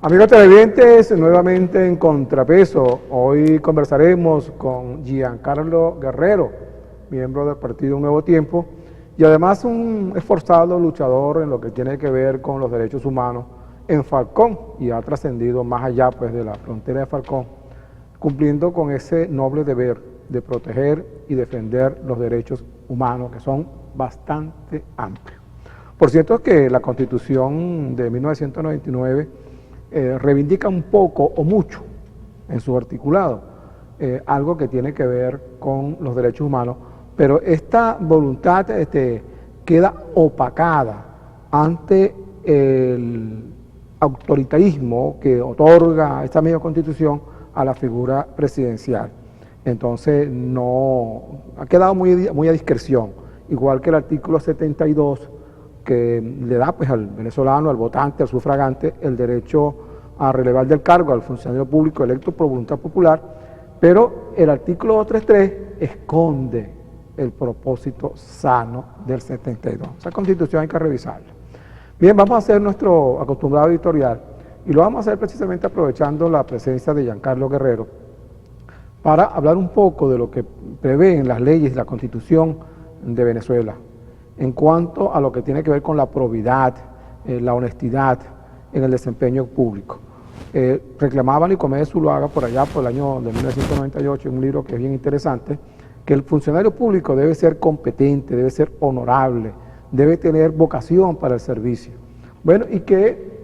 Amigos televidentes, nuevamente en Contrapeso. Hoy conversaremos con Giancarlo Guerrero, miembro del partido Un Nuevo Tiempo, y además un esforzado luchador en lo que tiene que ver con los derechos humanos en Falcón, y ha trascendido más allá pues, de la frontera de Falcón, cumpliendo con ese noble deber de proteger y defender los derechos humanos, que son bastante amplios. Por cierto, que la Constitución de 1999 reivindica un poco o mucho en su articulado algo que tiene que ver con los derechos humanos, pero esta voluntad queda opacada ante el autoritarismo que otorga esta misma Constitución a la figura presidencial. Entonces no ha quedado muy a discreción, igual que el artículo 72, que le da pues al venezolano, al votante, al sufragante, el derecho a relevar del cargo al funcionario público electo por voluntad popular, pero el artículo 233 esconde el propósito sano del 72. Esa Constitución hay que revisarla. Bien, vamos a hacer nuestro acostumbrado editorial, y lo vamos a hacer precisamente aprovechando la presencia de Giancarlo Guerrero, para hablar un poco de lo que prevén las leyes y la Constitución de Venezuela, en cuanto a lo que tiene que ver con la probidad, la honestidad en el desempeño público. Reclamaba Nicomedes Zuluaga por allá, por el año de 1998, en un libro que es bien interesante, que el funcionario público debe ser competente, debe ser honorable, debe tener vocación para el servicio. Bueno, y que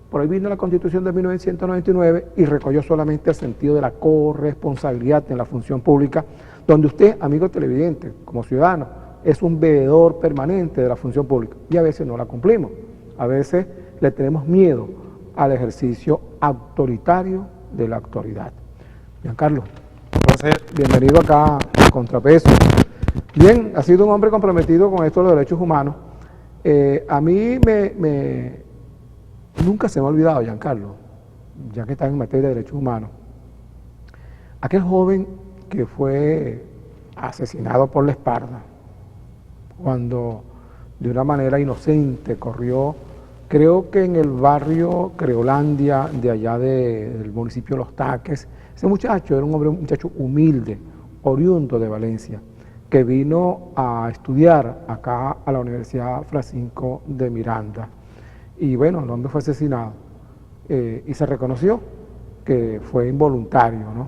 por ahí vino la Constitución de 1999 y recogió solamente el sentido de la corresponsabilidad en la función pública, donde usted, amigo televidente, como ciudadano, es un veedor permanente de la función pública, y a veces no la cumplimos, a veces le tenemos miedo al ejercicio autoritario de la autoridad. Giancarlo, bienvenido acá a Contrapeso. Bien, ha sido un hombre comprometido con esto de los derechos humanos. A mí nunca se me ha olvidado, Giancarlo, ya que está en materia de derechos humanos, aquel joven que fue asesinado por la espalda, cuando de una manera inocente corrió, creo que en el barrio Creolandia, de allá del municipio de Los Taques. Ese muchacho era un muchacho humilde, oriundo de Valencia, que vino a estudiar acá a la Universidad Francisco de Miranda. Y bueno, el hombre fue asesinado y se reconoció que fue involuntario, ¿no?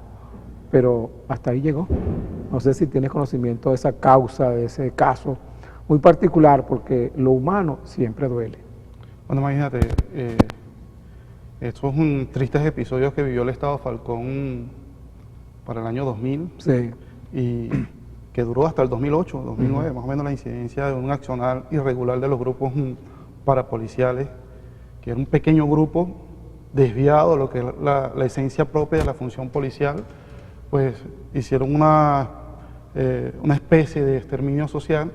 Pero hasta ahí llegó. No sé si tienes conocimiento de esa causa, de ese caso muy particular, porque lo humano siempre duele. Bueno, imagínate, estos son tristes episodios que vivió el Estado Falcón para el año 2000, sí, y que duró hasta el 2008, 2009, más o menos, la incidencia de un accionar irregular de los grupos parapoliciales, que era un pequeño grupo desviado de lo que es la esencia propia de la función policial. Pues hicieron una especie de exterminio social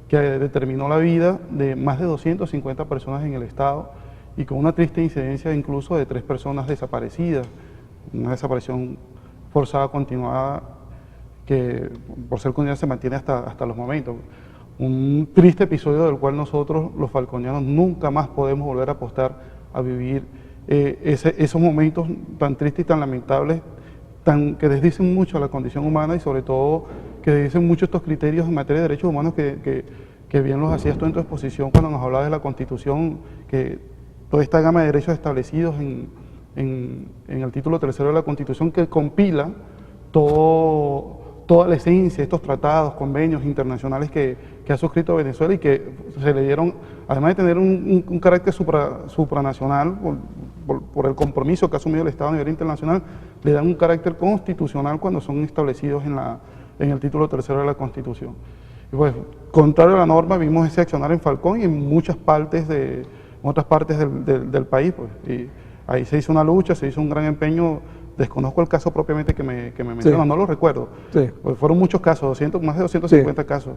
que determinó la vida de más de 250 personas en el Estado, y con una triste incidencia incluso de 3 personas desaparecidas, una desaparición forzada continuada que por ser continuada se mantiene hasta los momentos. Un triste episodio del cual nosotros los falconianos nunca más podemos volver a apostar a vivir esos momentos tan tristes y tan lamentables, que desdicen mucho a la condición humana, y sobre todo que dicen mucho estos criterios en materia de derechos humanos que bien los hacías tú en tu exposición cuando nos hablabas de la Constitución, que toda esta gama de derechos establecidos en el título 3 de la Constitución, que compila toda la esencia de estos tratados, convenios internacionales que ha suscrito Venezuela, y que se le dieron, además de tener un carácter supranacional, por el compromiso que ha asumido el Estado a nivel internacional, le dan un carácter constitucional cuando son establecidos en el título 3 de la Constitución. Y pues, contrario a la norma, vimos ese accionar en Falcón y en muchas partes otras partes del país, pues, y ahí se hizo una lucha, se hizo un gran empeño. Desconozco el caso propiamente que me mencionan, sí, no lo recuerdo. Sí. Pues fueron muchos casos, más de 250 sí, casos,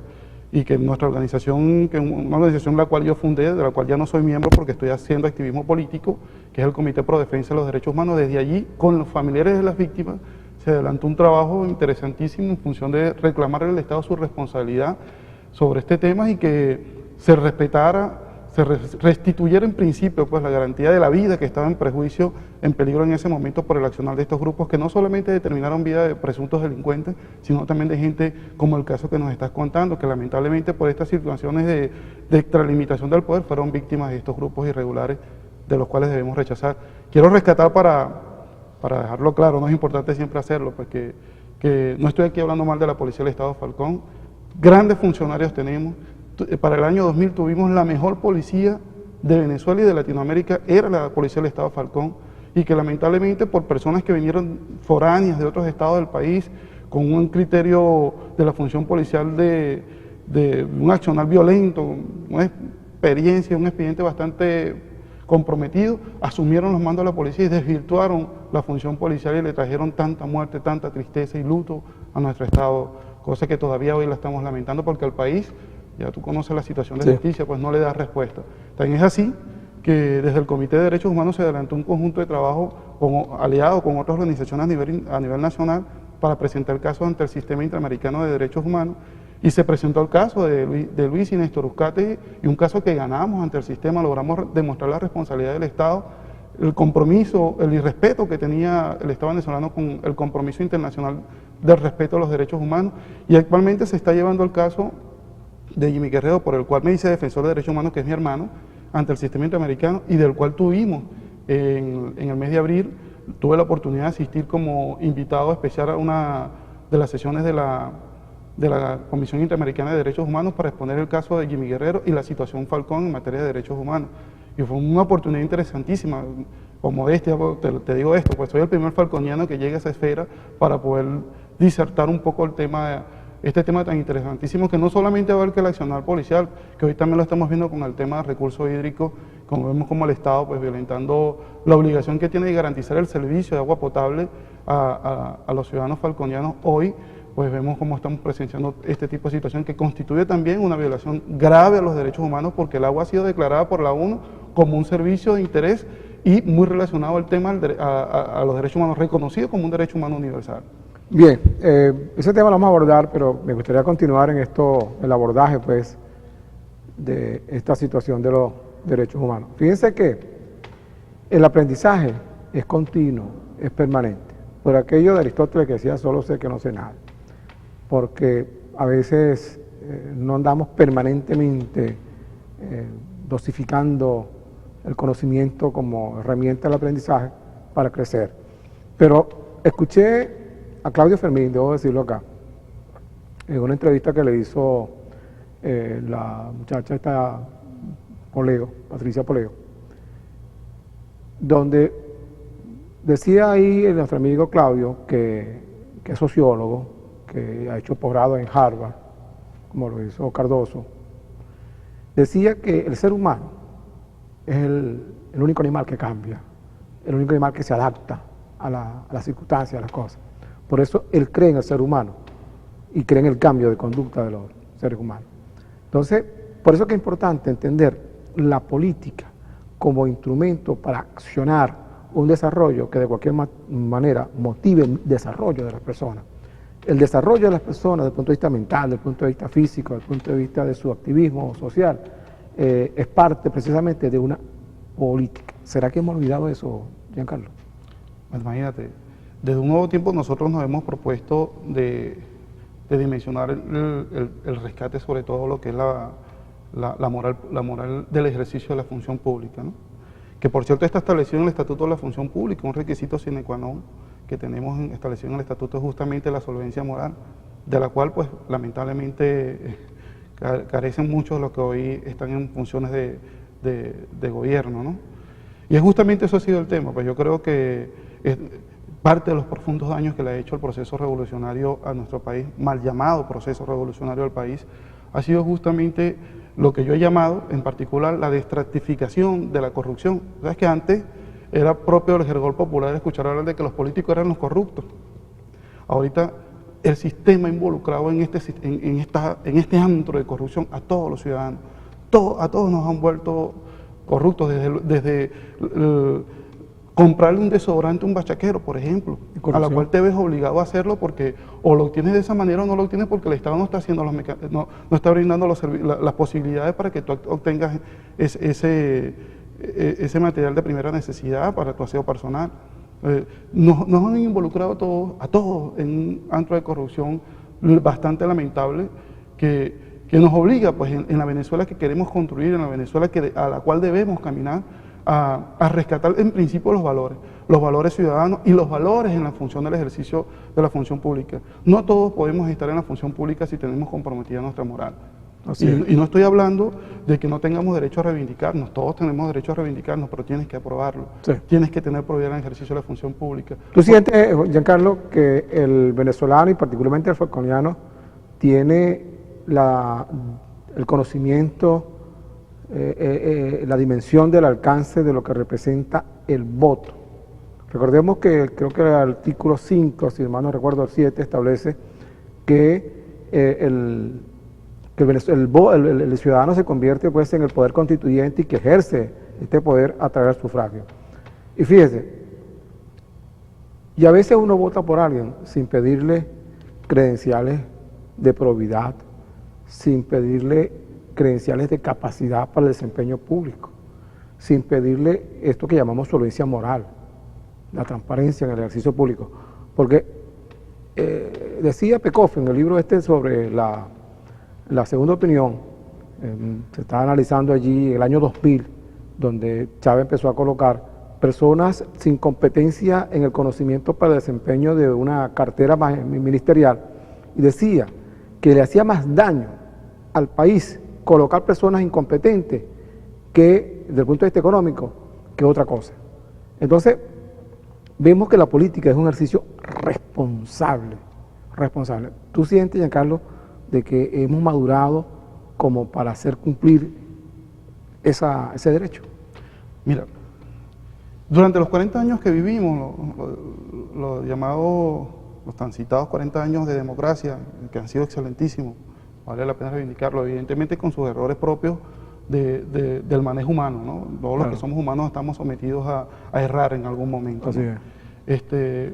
y que nuestra organización, que una organización la cual yo fundé, de la cual ya no soy miembro porque estoy haciendo activismo político, que es el Comité Pro Defensa de los Derechos Humanos, desde allí, con los familiares de las víctimas, se adelantó un trabajo interesantísimo en función de reclamar al Estado su responsabilidad sobre este tema, y que se respetara se restituyera en principio pues la garantía de la vida que estaba en prejuicio, en peligro en ese momento por el accionar de estos grupos que no solamente determinaron vida de presuntos delincuentes, sino también de gente como el caso que nos estás contando, que lamentablemente por estas situaciones de extralimitación del poder fueron víctimas de estos grupos irregulares de los cuales debemos rechazar. Quiero rescatar para dejarlo claro, no es importante siempre hacerlo, pues que no estoy aquí hablando mal de la Policía del Estado Falcón, grandes funcionarios tenemos. Para el año 2000 tuvimos la mejor policía de Venezuela y de Latinoamérica, era la Policía del Estado Falcón, y que lamentablemente por personas que vinieron foráneas de otros estados del país, con un criterio de la función policial de un accionar violento, una experiencia, un expediente bastante comprometido, asumieron los mandos de la policía y desvirtuaron la función policial y le trajeron tanta muerte, tanta tristeza y luto a nuestro estado, cosa que todavía hoy la estamos lamentando porque el país, ya tú conoces la situación de justicia, pues no le da respuesta. También es así que desde el Comité de Derechos Humanos se adelantó un conjunto de trabajo aliado con otras organizaciones a nivel nacional para presentar el caso ante el Sistema Interamericano de Derechos Humanos, y se presentó el caso de Luis y Néstor Uzcategui, y un caso que ganamos ante el sistema, logramos demostrar la responsabilidad del Estado, el compromiso, el irrespeto que tenía el Estado venezolano con el compromiso internacional del respeto a los derechos humanos, y actualmente se está llevando el caso de Jimmy Guerrero, por el cual me hice defensor de derechos humanos, que es mi hermano, ante el sistema interamericano, y del cual tuvimos en el mes de abril, tuve la oportunidad de asistir como invitado especial a una de las sesiones de la Comisión Interamericana de Derechos Humanos para exponer el caso de Jimmy Guerrero y la situación Falcón en materia de derechos humanos. Y fue una oportunidad interesantísima. Con modestia te digo esto, pues soy el primer falconiano que llega a esa esfera para poder disertar un poco el tema, este tema tan interesantísimo que no solamente abarca el accionar policial, que hoy también lo estamos viendo con el tema de recursos hídricos, como vemos como el Estado pues violentando la obligación que tiene de garantizar el servicio de agua potable a los ciudadanos falconianos. Hoy pues vemos cómo estamos presenciando este tipo de situación que constituye también una violación grave a los derechos humanos, porque el agua ha sido declarada por la ONU como un servicio de interés y muy relacionado al tema a los derechos humanos, reconocido como un derecho humano universal. Bien, ese tema lo vamos a abordar, pero me gustaría continuar en el abordaje pues de esta situación de los derechos humanos. Fíjense que el aprendizaje es continuo, es permanente. Por aquello de Aristóteles que decía, solo sé que no sé nada, porque a veces no andamos permanentemente dosificando el conocimiento como herramienta del aprendizaje para crecer. Pero escuché a Claudio Fermín, debo decirlo acá, en una entrevista que le hizo la muchacha esta Poleo, Patricia Poleo, donde decía ahí nuestro amigo Claudio, que es sociólogo, que ha hecho posgrado en Harvard, como lo hizo Cardoso, decía que el ser humano es el único animal que cambia, el único animal que se adapta a las circunstancias, a las cosas. Por eso él cree en el ser humano y cree en el cambio de conducta de los seres humanos. Entonces, por eso que es importante entender la política como instrumento para accionar un desarrollo que de cualquier manera motive el desarrollo de las personas. El desarrollo de las personas desde el punto de vista mental, desde el punto de vista físico, desde el punto de vista de su activismo social, es parte precisamente de una política. ¿Será que hemos olvidado eso, Giancarlo? Pues imagínate, desde un nuevo tiempo nosotros nos hemos propuesto de dimensionar el rescate sobre todo lo que es la moral del ejercicio de la función pública, ¿no? Que por cierto está establecido en el Estatuto de la Función Pública, un requisito sine qua non que tenemos establecido en el Estatuto es justamente la solvencia moral, de la cual pues lamentablemente carecen muchos de los que hoy están en funciones de gobierno, ¿no? Y es justamente eso ha sido el tema, pues yo creo que es parte de los profundos daños que le ha hecho el proceso revolucionario a nuestro país, mal llamado proceso revolucionario al país, ha sido justamente lo que yo he llamado en particular la destratificación de la corrupción. ¿Sabes que antes era propio del jergol popular escuchar hablar de que los políticos eran los corruptos? Ahorita el sistema involucrado en este antro de corrupción a todos los ciudadanos, a todos nos han vuelto corruptos, desde comprarle un desodorante a un bachaquero, por ejemplo. a la cual te ves obligado a hacerlo porque o lo obtienes de esa manera o no lo obtienes porque el Estado no está haciendo no está brindando las posibilidades para que tú obtengas ese material de primera necesidad para tu aseo personal. Nos han involucrado a todos en un antro de corrupción bastante lamentable que nos obliga, pues, en la Venezuela que queremos construir, en la Venezuela a la cual debemos caminar, a rescatar en principio los valores ciudadanos y los valores en la función del ejercicio de la función pública. No todos podemos estar en la función pública si tenemos comprometida nuestra moral. Y no estoy hablando de que no tengamos derecho a reivindicarnos, todos tenemos derecho a reivindicarnos, pero tienes que aprobarlo, tienes que tener probidad en el ejercicio de la función pública. ¿Tú sientes, Giancarlo, que el venezolano y particularmente el falconiano tiene el conocimiento, la dimensión del alcance de lo que representa el voto? Recordemos que creo que el artículo 5, si mal no recuerdo el 7, establece que el ciudadano se convierte, pues, en el poder constituyente y que ejerce este poder a través del sufragio. Y fíjese, y a veces uno vota por alguien sin pedirle credenciales de probidad, sin pedirle credenciales de capacidad para el desempeño público, sin pedirle esto que llamamos solvencia moral, la transparencia en el ejercicio público. Porque decía Pekoff en el libro este sobre la segunda opinión, se está analizando allí el año 2000, donde Chávez empezó a colocar personas sin competencia en el conocimiento para el desempeño de una cartera ministerial, y decía que le hacía más daño al país colocar personas incompetentes que, desde el punto de vista económico, que otra cosa. Entonces, vemos que la política es un ejercicio responsable. ¿Tú sientes, Giancarlo, de que hemos madurado como para hacer cumplir ese derecho? Mira, durante los 40 años que vivimos, los tan citados 40 años de democracia, que han sido excelentísimos, vale la pena reivindicarlo, evidentemente con sus errores propios del manejo humano, ¿no? Todos los que somos humanos estamos sometidos a errar en algún momento, ¿no? Así es.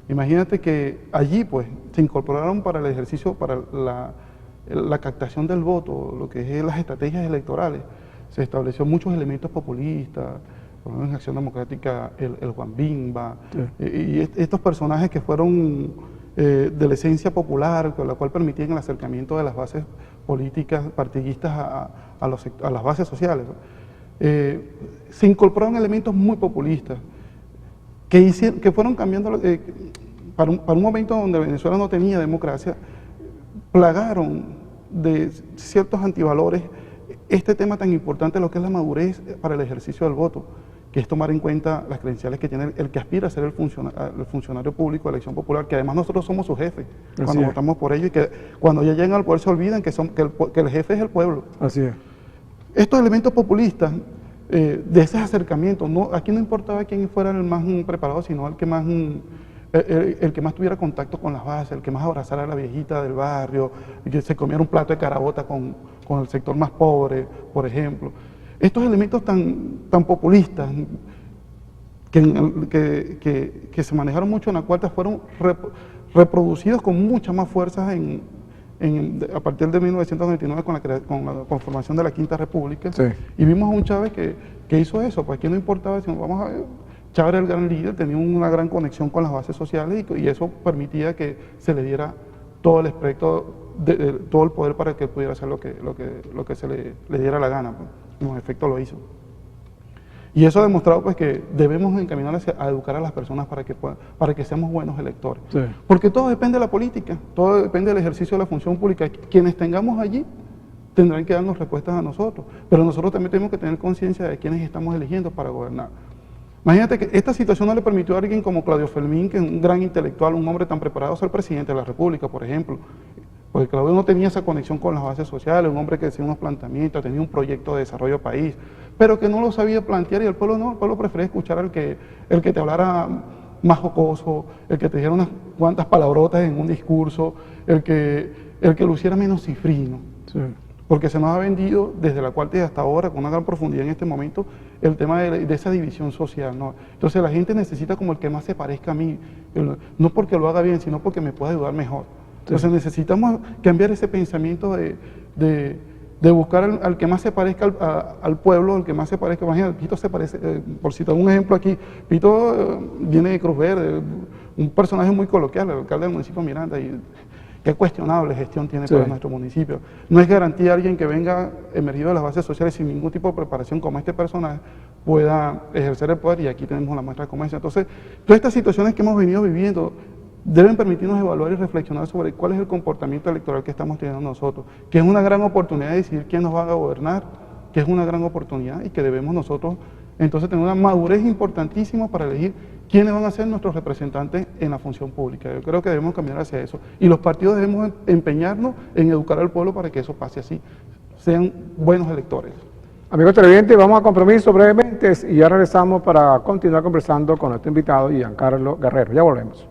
Imagínate que allí, pues, se incorporaron para el ejercicio, para la captación del voto, lo que es las estrategias electorales. Se estableció muchos elementos populistas, por ejemplo, en Acción Democrática, el Juan Bimba, y estos personajes que fueron de la esencia popular, con la cual permitían el acercamiento de las bases políticas partidistas a las bases sociales, ¿no? Se incorporaron elementos muy populistas, que fueron cambiando, para un momento donde Venezuela no tenía democracia, plagaron de ciertos antivalores este tema tan importante, lo que es la madurez para el ejercicio del voto, que es tomar en cuenta las credenciales que tiene el que aspira a ser el funcionario público de elección popular, que además nosotros somos su jefe cuando votamos por ellos, y que cuando ya llegan al poder se olvidan que el jefe es el pueblo. Así es. Estos elementos populistas, de ese acercamiento, aquí no importaba quién fuera el más preparado, sino el que más tuviera contacto con las bases, el que más abrazara a la viejita del barrio, y que se comiera un plato de carabota con el sector más pobre, por ejemplo. Estos elementos tan populistas que se manejaron mucho en la cuarta fueron reproducidos con mucha más fuerza a partir de 1999 con la conformación de la Quinta República. Sí. Y vimos a un Chávez que hizo eso, pues aquí no importaba, sino vamos a ver, Chávez era el gran líder, tenía una gran conexión con las bases sociales y eso permitía que se le diera todo el espectro, todo el poder para que pudiera hacer lo que se le diera la gana, pues. En efecto lo hizo. Y eso ha demostrado, pues, que debemos encaminar a educar a las personas para que seamos buenos electores. Sí. Porque todo depende de la política, todo depende del ejercicio de la función pública. Quienes tengamos allí tendrán que darnos respuestas a nosotros, pero nosotros también tenemos que tener conciencia de quiénes estamos eligiendo para gobernar. Imagínate que esta situación no le permitió a alguien como Claudio Fermín, que es un gran intelectual, un hombre tan preparado, ser presidente de la República, por ejemplo. Porque Claudio no tenía esa conexión con las bases sociales, un hombre que hacía unos planteamientos, tenía un proyecto de desarrollo país, pero que no lo sabía plantear, y el pueblo no, el pueblo prefería escuchar al que te hablara más jocoso, el que te dijera unas cuantas palabrotas en un discurso, el que luciera menos cifrino. Sí. porque se nos ha vendido desde la cuarta y hasta ahora, con una gran profundidad en este momento, el tema de esa división social, ¿no? Entonces la gente necesita como el que más se parezca a mí, no porque lo haga bien, sino porque me pueda ayudar mejor. Entonces necesitamos cambiar ese pensamiento de buscar al que más se parezca al pueblo, al que más se parezca. Imagínate, Pito se parece, por citar un ejemplo aquí, Pito viene de Cruz Verde, un personaje muy coloquial, el alcalde del municipio de Miranda, y qué cuestionable gestión tiene para nuestro municipio. No es garantía alguien que venga emergido de las bases sociales sin ningún tipo de preparación como este personaje pueda ejercer el poder, y aquí tenemos la muestra como esa. Entonces, todas estas situaciones que hemos venido viviendo deben permitirnos evaluar y reflexionar sobre cuál es el comportamiento electoral que estamos teniendo nosotros, que es una gran oportunidad de decidir quién nos va a gobernar, que es una gran oportunidad y que debemos nosotros entonces tener una madurez importantísima para elegir quiénes van a ser nuestros representantes en la función pública. Yo creo que debemos caminar hacia eso. Y los partidos debemos empeñarnos en educar al pueblo para que eso pase así, sean buenos electores. Amigos televidentes, vamos a compromiso brevemente y ya regresamos para continuar conversando con nuestro invitado Giancarlo Guerrero. Ya volvemos.